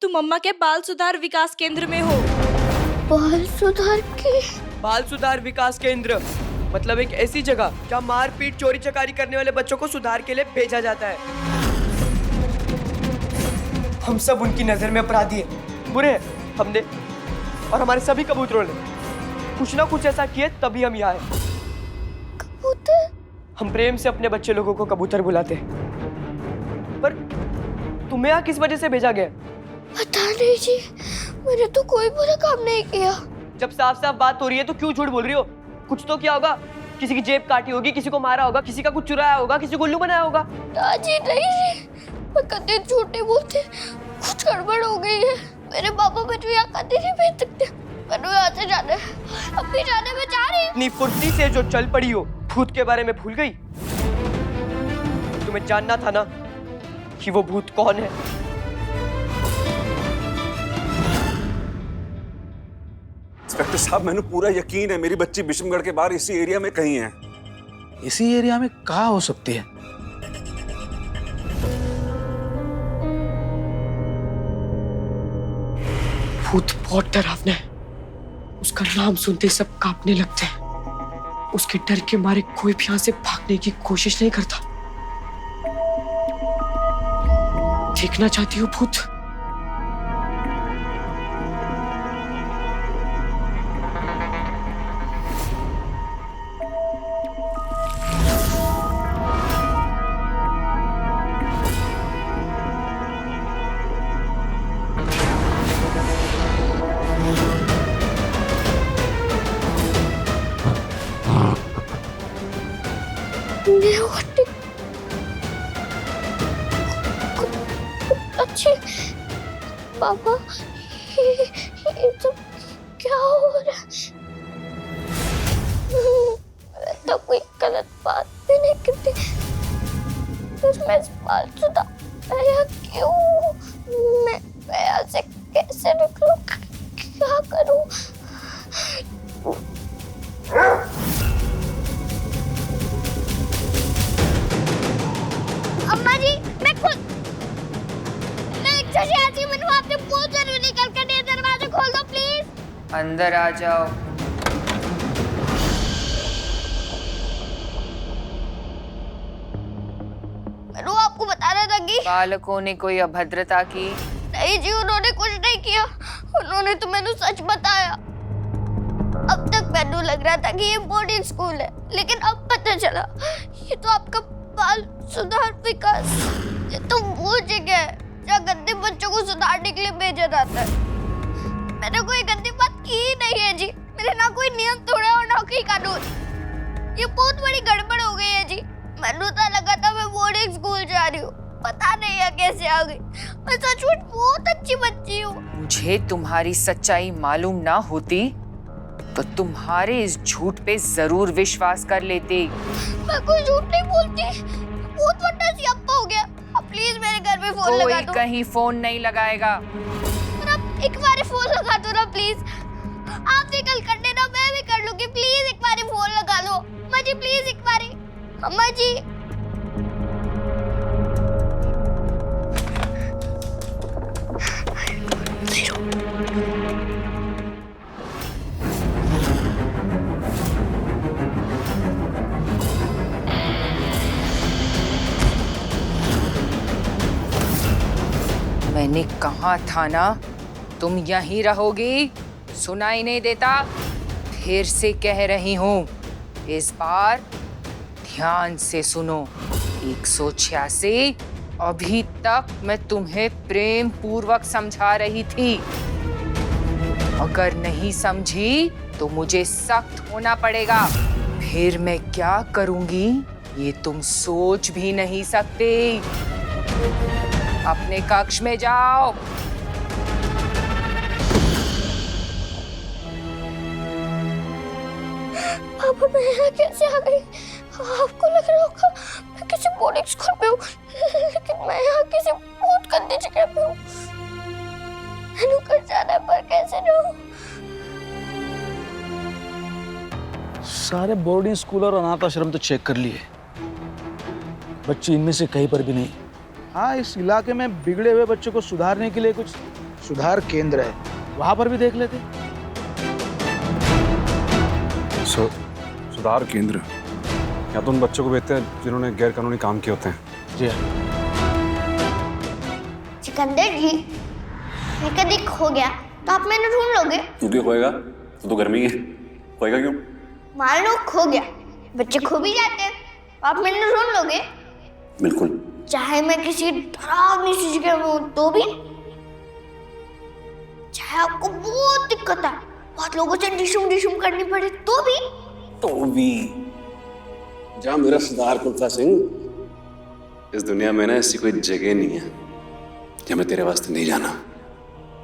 तुम अम्मा के बाल सुधार विकास केंद्र में हो। बाल सुधार के? बाल सुधार विकास केंद्र मतलब एक ऐसी जगह जहाँ मारपीट चोरी चकारी करने वाले बच्चों को सुधार के लिए भेजा जाता है। हम सब उनकी नजर में अपराधी हैं, बुरे हैं। हमने और हमारे सभी कबूतरों ने कुछ ना कुछ ऐसा किया तभी हम यहाँ आए। कबूतर? हम प्रेम से अपने बच्चे लोगों को कबूतर बुलाते हैं। पर तुम्हें यहाँ किस वजह से भेजा गया? पता नहीं जी, मैंने तो कोई बुरा काम नहीं किया। जब साफ साफ बात हो रही है तो क्यों झूठ बोल रही हो? कुछ तो किया होगा, किसी की जेब काटी होगी, किसी को मारा होगा, किसी का कुछ चुराया होगा, किसी को उल्लू बनाया होगा। जी नहीं जी, मैं कभी झूठ नहीं बोलती। कुछ गड़बड़ हो गई है। मेरे पापा मुझे यहाँ कभी नहीं भेज सकते। मैंने यहाँ से जाना है, अभी जाने में जा रही हूँ। इतनी फुर्ती से जो चल पड़ी हो, भूत के बारे में भूल गई? तुम्हें जानना था ना कि वो भूत कौन है। इंस्पेक्टर साहब, मैंने पूरा यकीन है मेरी बच्ची बिशमगढ़ के बाहर इसी एरिया में कहीं है। इसी एरिया में कहाँ हो सकती है? भूत बहुत डरावना है। उसका नाम सुनते ही सब कांपने लगते हैं। उसके डर के मारे कोई भी यहाँ से भागने की कोशिश नहीं करता। देखना चाहती हो भूत? अच्छी पापा, ये तो क्या हो रहा है? मैं तो कोई गलत बात भी नहीं करती। फिर मैं इस बाल सुधार क्यों? मैं यहाँ से कैसे निकलूं? क्या करूं? अम्मा जी, मैं खुद मैंने आपसे बहुत जरूरी निकल कर ये दरवाजा खोल दो प्लीज। अंदर आ जाओ। मैं आपको बता रहा था कि बालकों ने कोई अभद्रता की? नहीं जी, उन्होंने कुछ नहीं किया। उन्होंने तो मैंने सच बताया। अब तक मैंने लग रहा था कि ये बोर्डिंग स्कूल है, लेकिन अब पता चला ये तो आपका बाल सुधार विकास, ये तो वो जगह है जहाँ गंदे बच्चों को सुधारने के लिए भेजा जाता है। मैंने कोई गंदी बात की ही नहीं है जी। मैंने ना कोई नियम तोड़ा और ना कोई कानून। ये बहुत बड़ी गड़बड़ हो गई है जी। मैंने तो लगा था मैं बोर्डिंग स्कूल जा रही हूँ, पता नहीं है कैसे आ गई। मैं सचमुच बहुत अच्छी बच्ची हूँ। मुझे तुम्हारी सच्चाई मालूम ना होती तो तुम्हारे इस झूठ पे जरूर विश्वास कर लेती। मैं कोई झूठ नहीं बोलती। बहुत बड़ा सियापा हो गया। अब प्लीज मेरे घर में फोन लगा दो। कोई कहीं फोन नहीं लगाएगा। अब एक बार फोन लगा दो ना प्लीज। आप भी कल कर देना, मैं भी कर लूंगी। प्लीज एक बार फोन लगा लो अम्मा जी, प्लीज एक बार। अम्मा जी, मैंने कहा था ना तुम यहीं रहोगी। सुनाई नहीं देता? फिर से कह रही हूँ, इस बार ध्यान से सुनो। 186 अभी तक मैं तुम्हें प्रेम पूर्वक समझा रही थी। अगर नहीं समझी तो मुझे सख्त होना पड़ेगा। फिर मैं क्या करूंगी ये तुम सोच भी नहीं सकते। अपने कक्ष में जाओ। पापा मैं यहाँ कैसे आ गई? आपको लग रहा होगा मैं किसी बोर्डिंग स्कूल में हूँ, लेकिन मैं यहाँ किसी बहुत गंदी जगह पे हूँ। मैंने घर जाना पर कैसे रहूँ? सारे बोर्डिंग स्कूल और अनाथ आश्रम तो चेक कर लिए, बच्ची इनमें से कहीं पर भी नहीं। हाँ, इस इलाके में बिगड़े हुए बच्चों को सुधारने के लिए कुछ सुधार केंद्र है, वहां पर भी देख लेते। सुधार केंद्र या तो उन बच्चों को भेजते हैं जिन्होंने गैर कानूनी काम किए होते हैं। जी हाँ। सिकंदर जी, मैं कभी खो गया तो आप मैंने ढूंढ लोगे? तू क्यों खोएगा? तू तो गर्मी है, खोएगा क्यों? मान लो खो गया, बच्चे खो भी जाते हैं, आप मैंने ढूंढ लोगे? बिल्कुल। चाहे मैं किसी डरावनी सी जगह में हूं तो भी, चाहे आपको बहुत दिक्कत है, बहुत लोगों से डिशुम करनी पड़े तो भी जहाँ मेरा सरदार कुलता सिंह, इस दुनिया में ना ऐसी कोई जगह नहीं है जहाँ मैं तेरे वास्ते नहीं जाना।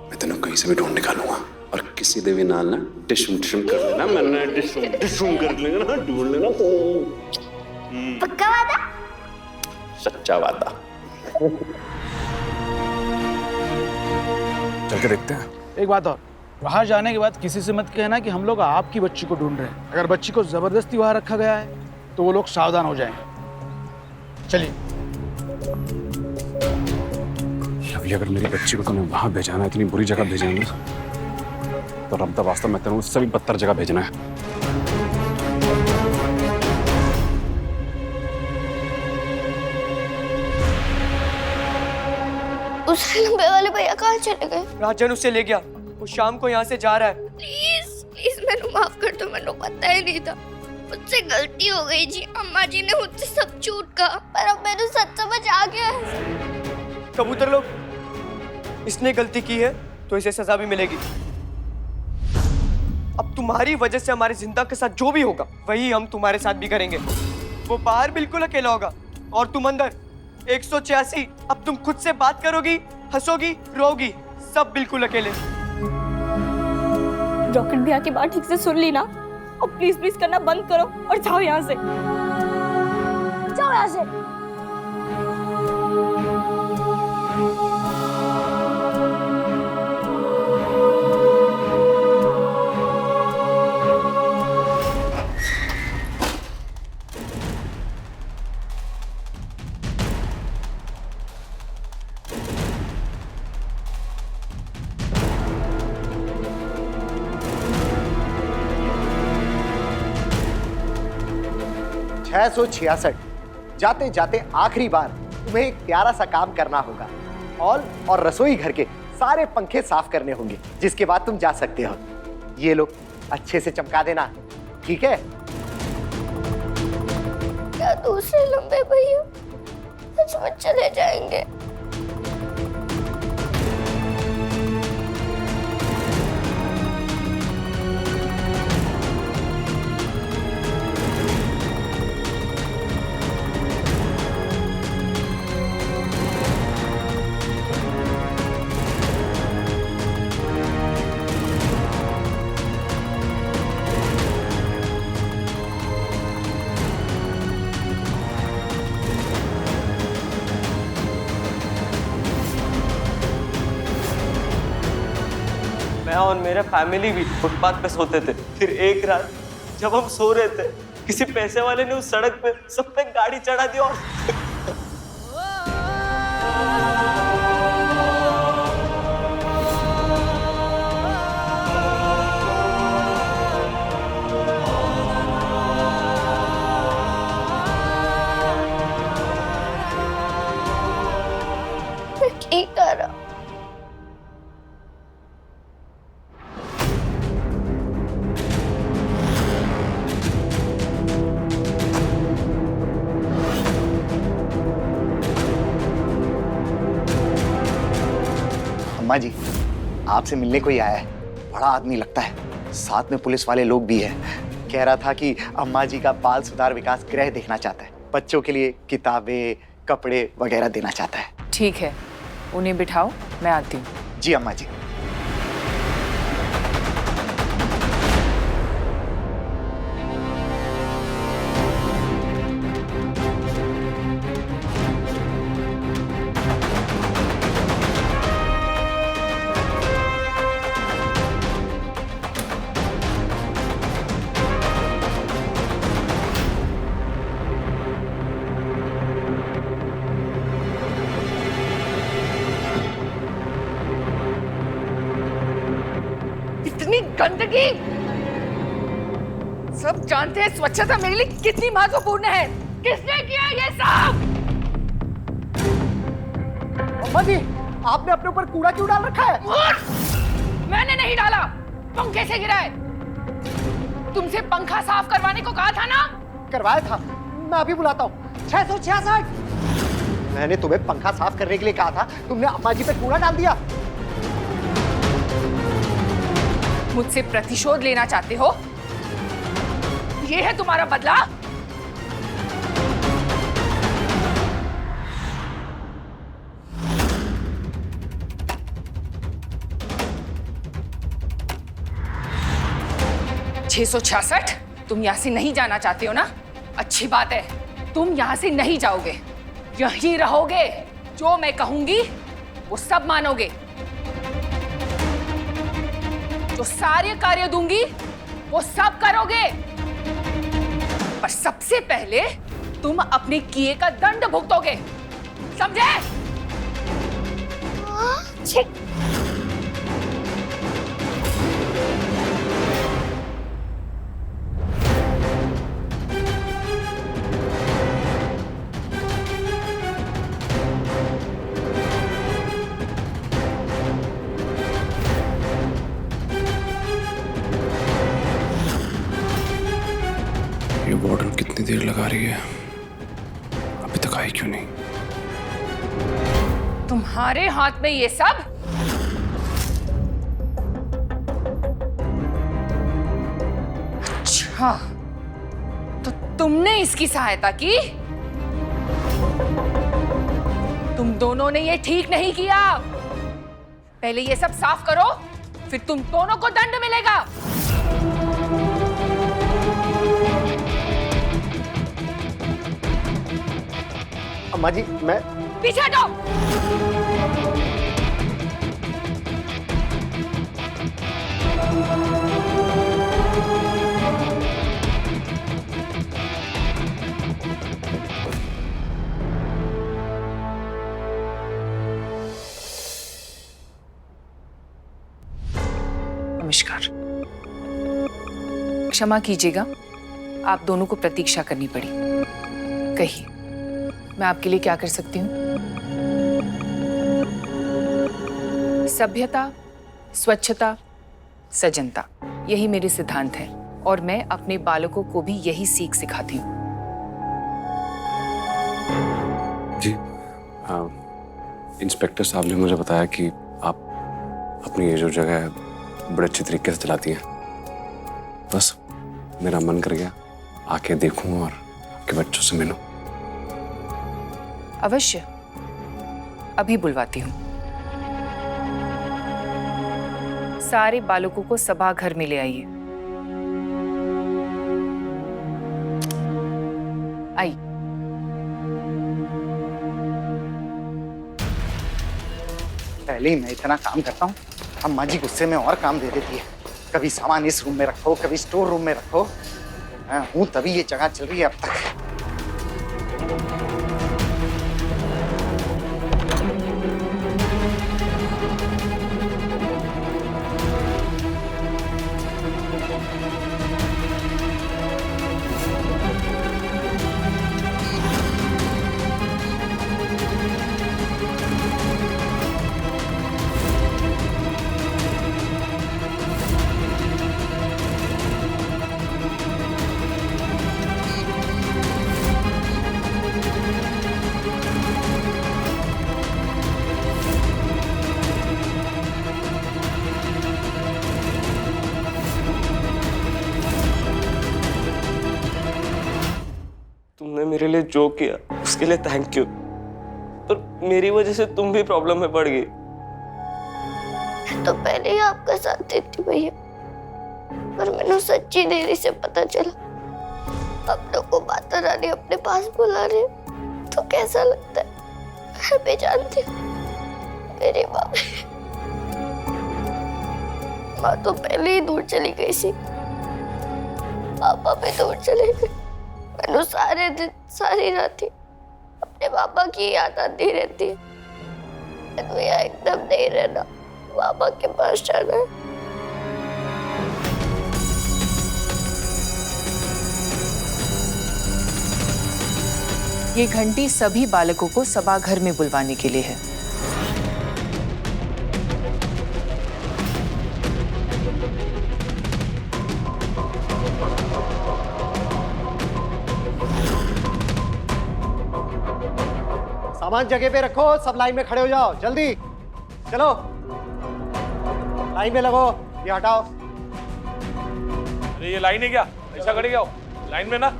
मैं तेनों कहीं से भी ढूंढ निकालूंगा और किसी देवी नाल ना डिशुम कर लेना, मैंने डिशुम कर लेना ना, ढूंढ लेना। पक्का वादा? सच्चा वादा। चल के देखते हैं। एक बात और, वहां जाने के बाद किसी से मत कहना कि हम लोग आपकी बच्ची को ढूंढ रहे हैं। अगर बच्ची को जबरदस्ती वहां रखा गया है तो वो लोग सावधान हो जाएंगे। चलिए। अभी अगर मेरी बच्ची को तूने वहां भेजाना है, इतनी बुरी जगह भेजना है, तो रब दा वास्ता मैं तेनों उससे भी बदतर जगह भेजना है। उस लंबे वाले भैया कहाँ चले गए? राजन उसे ले गया, वो शाम को यहाँ से जा रहा है। प्लीज मैंने माफ कर दो, मैंने पता ही नहीं था, मुझसे गलती हो गई जी। अम्मा जी ने मुझसे सब झूठ कहा, पर अब मैंने सच समझ आ गया है। कबूतर लोग, इसने गलती की है तो इसे सजा भी मिलेगी। अब तुम्हारी वजह से हमारे जिंदा के साथ जो भी होगा वही हम तुम्हारे साथ भी करेंगे। वो बाहर बिल्कुल अकेला होगा और तुम अंदर 186। अब तुम खुद से बात करोगी, हंसोगी, रोगी, सब बिल्कुल अकेले। रॉकेट भैया की बात ठीक से सुन ली ना, और प्लीज करना बंद करो और जाओ यहाँ से। जाओ यहाँ से। जाते जाते आखिरी बार तुम्हें एक प्यारा सा काम करना होगा। हॉल और रसोई घर के सारे पंखे साफ करने होंगे, जिसके बाद तुम जा सकते हो। ये लो, अच्छे से चमका देना, ठीक है? क्या दूसरे लंबे भैया सचमुच चले जाएंगे? मैं और मेरा फैमिली भी फुटपाथ पे सोते थे। फिर एक रात जब हम सो रहे थे, किसी पैसे वाले ने उस सड़क पे सब पे गाड़ी चढ़ा दी और ठीक करा। अम्मा जी, आपसे मिलने कोई आया है, बड़ा आदमी लगता है, साथ में पुलिस वाले लोग भी हैं। कह रहा था कि अम्मा जी का बाल सुधार विकास गृह देखना चाहता है, बच्चों के लिए किताबें, कपड़े वगैरह देना चाहता है। ठीक है, उन्हें बिठाओ, मैं आती हूँ। जी अम्मा जी। इतनी गंदगी। सब जानते हैं स्वच्छता मेरे लिए कितनी महत्वपूर्ण है। किसने किया ये सब? अम्मा जी, आपने अपने ऊपर कूड़ा क्यों डाल रखा है? मैंने नहीं डाला, पंखे से गिरा है। तुमसे पंखा साफ करवाने को कहा था ना? करवाया था, मैं अभी बुलाता हूँ। 666। मैंने तुम्हें पंखा साफ करने के लिए कहा था, तुमने अम्मा जी पे कूड़ा डाल दिया। मुझसे प्रतिशोध लेना चाहते हो? ये है तुम्हारा बदला? $666? तुम यहां से नहीं जाना चाहते हो ना? अच्छी बात है, तुम यहां से नहीं जाओगे, यहीं रहोगे। जो मैं कहूंगी वो सब मानोगे। जो सारे कार्य दूंगी वो सब करोगे। पर सबसे पहले तुम अपने किए का दंड भुगतोगे, समझे? ये वार्डन कितनी देर लगा रही है, अभी तक आई क्यों नहीं? तुम्हारे हाथ में ये सब? अच्छा, तो तुमने इसकी सहायता की? तुम दोनों ने ये ठीक नहीं किया। पहले ये सब साफ करो, फिर तुम दोनों को दंड मिलेगा। अम्मा जी, मैं पीछे हटो। नमस्कार, क्षमा कीजिएगा, आप दोनों को प्रतीक्षा करनी पड़ी। कहिए, मैं आपके लिए क्या कर सकती हूँ? सभ्यता, स्वच्छता, सजनता, यही मेरे सिद्धांत है और मैं अपने बालकों को भी यही सीख सिखाती हूँ। जी, इंस्पेक्टर साहब ने मुझे बताया कि आप अपनी ये जो जगह है बड़े अच्छे तरीके से चलाती हैं। बस मेरा मन कर गया आके देखूं और आपके बच्चों से मिलूं। अवश्य, अभी बुलवाती हूँ। सारे बालकों को सभाघर में ले आइए। आई। पहले ही मैं इतना काम करता हूँ, अम्मा जी गुस्से में और काम दे देती है। कभी सामान इस रूम में रखो, कभी स्टोर रूम में रखो। मैं हूँ तभी ये जगह चल रही है अब तक। तुमने मेरे लिए जो किया उसके लिए थैंक यू, पर मेरी वजह से तुम भी प्रॉब्लम में पड़ गई। तो पहले ही आपका साथ देती भैया, पर मैंने सच्ची देरी से पता चला। अब लोग को माता रानी अपने पास बुला रहे तो कैसा लगता है मैं भी जानती हूँ। मेरी माँ तो पहले ही दूर चली गई थी, पापा भी दूर चले गए। मैंने सारे दिन सारी रात अपने पापा की याद आती रहती है। मैंने यहाँ एकदम नहीं रहना, पापा के पास जाना है। ये घंटी सभी बालकों को सभाघर में बुलवाने के लिए है। सामान जगह पे रखो, सब लाइन में खड़े हो जाओ, जल्दी चलो, लाइन में लगो, ये हटाओ। अरे ये लाइन है क्या? ऐसा खड़े क्या हो? लाइन में ना।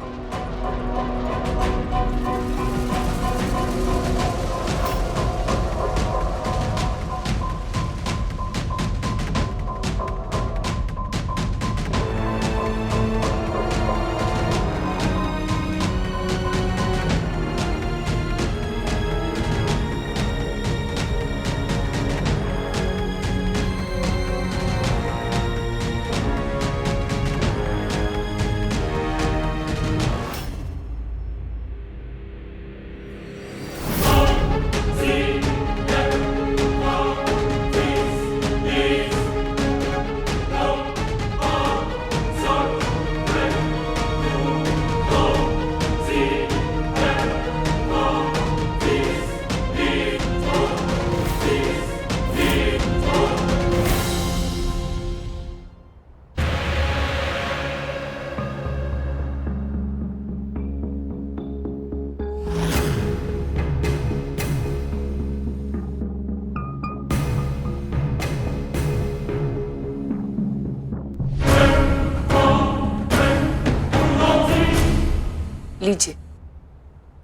लीजिए,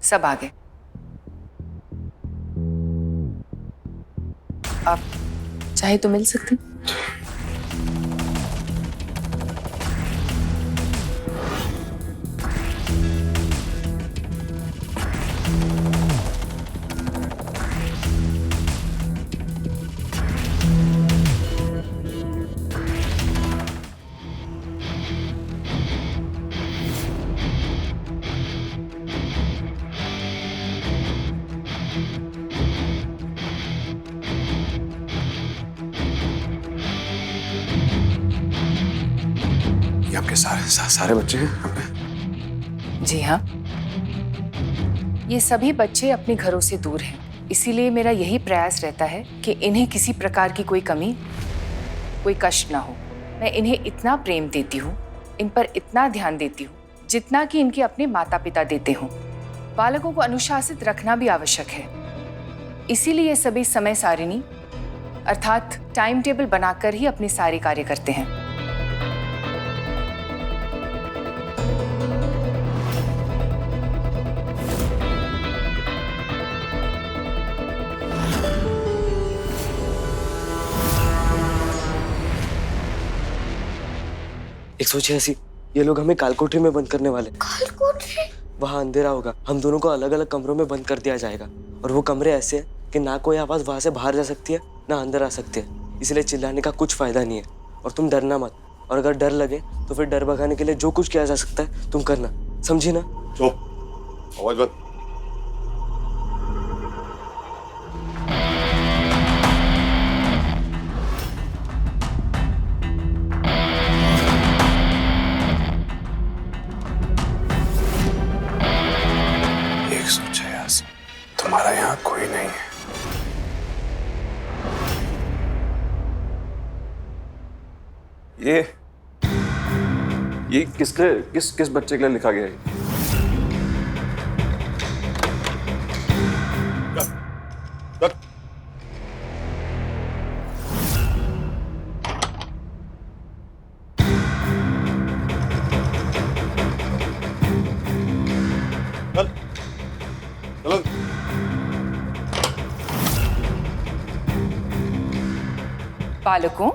सब आ गए। आप चाहे तो मिल सकते हैं। ये आपके सारे बच्चे हैं यहाँ पे? जी हाँ, ये सभी बच्चे अपने घरों से दूर हैं, इसीलिए मेरा यही प्रयास रहता है कि इन्हें किसी प्रकार की कोई कमी, कोई कष्ट ना हो। मैं इन्हें इतना प्रेम देती हूँ, इन पर इतना ध्यान देती हूँ, जितना कि इनके अपने माता पिता देते हों। बालकों को अनुशासित रखना भी आवश्यक है, इसीलिए ये सभी समय सारिणी अर्थात टाइम टेबल बनाकर ही अपने सारे कार्य करते हैं। एक सोचे ऐसी, ये लोग हमें कालकोठरी में बंद करने वाले। कालकोठरी? वहाँ अंधेरा होगा, हम दोनों को अलग अलग कमरों में बंद कर दिया जाएगा, और वो कमरे ऐसे हैं कि ना कोई आवाज वहां से बाहर जा सकती है ना अंदर आ सकती है, इसलिए चिल्लाने का कुछ फायदा नहीं है। और तुम डरना मत, और अगर डर लगे तो फिर डर भगाने के लिए जो कुछ किया जा सकता है तुम करना, समझी ना? चुप, आवाज बंद। तुम्हारा यहाँ कोई नहीं है। ये किस बच्चे के लिए लिखा गया है? बालकों,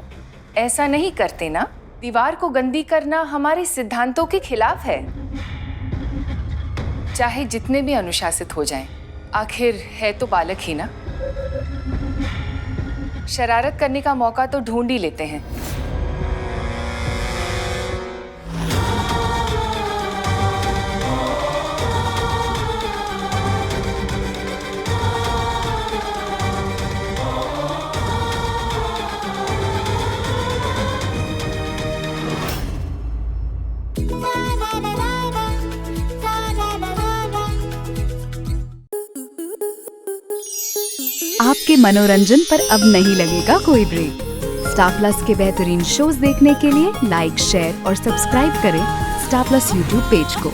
ऐसा नहीं करते ना। दीवार को गंदी करना हमारे सिद्धांतों के खिलाफ है। चाहे जितने भी अनुशासित हो जाएं, आखिर है तो बालक ही ना। शरारत करने का मौका तो ढूंढ ही लेते हैं। आपके मनोरंजन पर अब नहीं लगेगा कोई ब्रेक। स्टार प्लस के बेहतरीन शोज देखने के लिए लाइक, शेयर और सब्सक्राइब करें स्टार प्लस यूट्यूब पेज को।